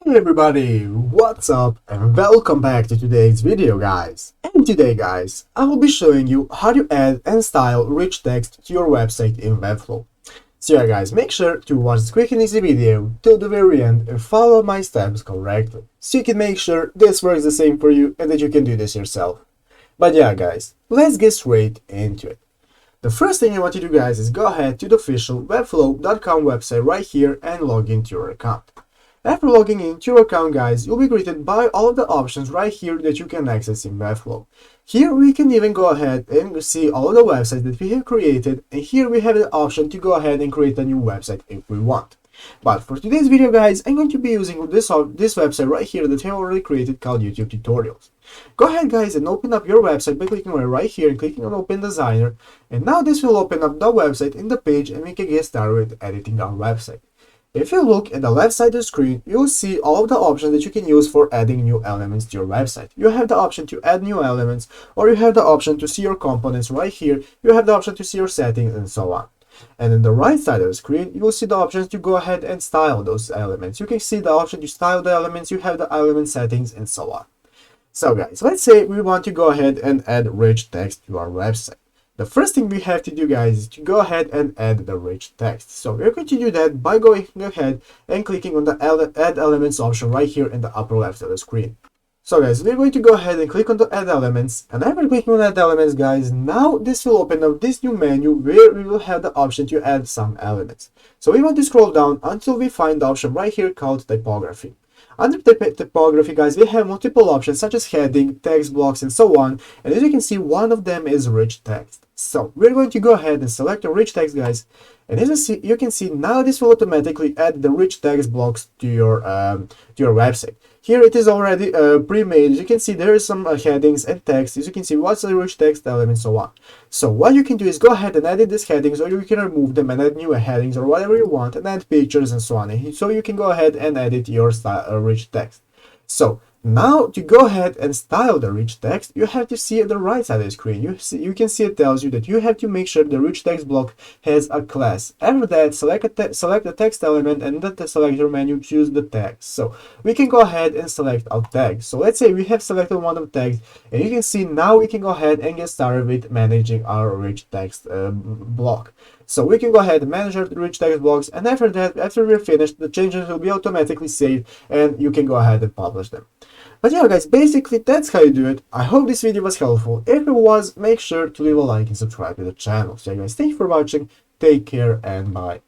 Hey everybody, what's up and welcome back to today's video guys. And today guys, I will be showing you how to add and style rich text to your website in Webflow. So yeah guys, make sure to watch this quick and easy video till the very end and follow my steps correctly, so you can make sure this works the same for you and that you can do this yourself. But yeah guys, let's get straight into it. The first thing I want you to do guys is go ahead to the official webflow.com website right here and log into your account. After logging into your account guys, you'll be greeted by all of the options right here that you can access in Webflow. Here we can even go ahead and see all of the websites that we have created, and here we have the option to go ahead and create a new website if we want. But for today's video guys, I'm going to be using this website right here that I have already created called YouTube Tutorials. Go ahead guys and open up your website by clicking right here and clicking on Open Designer, and now this will open up the website in the page and we can get started with editing our website. If you look at the left side of the screen, you'll see all of the options that you can use for adding new elements to your website. You have the option to add new elements, or you have the option to see your components right here, you have the option to see your settings, and so on. And in the right side of the screen, you will see the options to go ahead and style those elements. You can see the option to style the elements, you have the element settings, and so on. So guys, let's say we want to go ahead and add rich text to our website. The first thing we have to do guys is to go ahead and add the rich text. So we're going to do that by going ahead and clicking on the add elements option right here in the upper left of the screen. So guys, we're going to go ahead and click on the add elements, and after clicking on add elements guys, now this will open up this new menu where we will have the option to add some elements. So we want to scroll down until we find the option right here called typography. Under typography guys, we have multiple options such as heading, text blocks, and so on, and as you can see, one of them is rich text. So we're going to go ahead and select the rich text guys, and as you can see now this will automatically add the rich text blocks to your website. Here it is already pre-made. As you can see, there is some headings and text. As you can see, what's the rich text element and so on. So what you can do is go ahead and edit these headings, or you can remove them and add new headings or whatever you want, and add pictures and so on. And so you can go ahead and edit your rich text. So now to go ahead and style the rich text, you have to see at the right side of the screen. You can see it tells you that you have to make sure the rich text block has a class. After that, select the text element, and in the selector menu choose the text. So we can go ahead and select our tag. So let's say we have selected one of the tags, and you can see now we can go ahead and get started with managing our rich text block. So we can go ahead and manage our rich text blocks, and after that, after we're finished, the changes will be automatically saved and you can go ahead and publish them. But yeah guys, basically that's how you do it. I hope this video was helpful. If it was, make sure to leave a like and subscribe to the channel. So yeah guys, thank you for watching, take care and bye.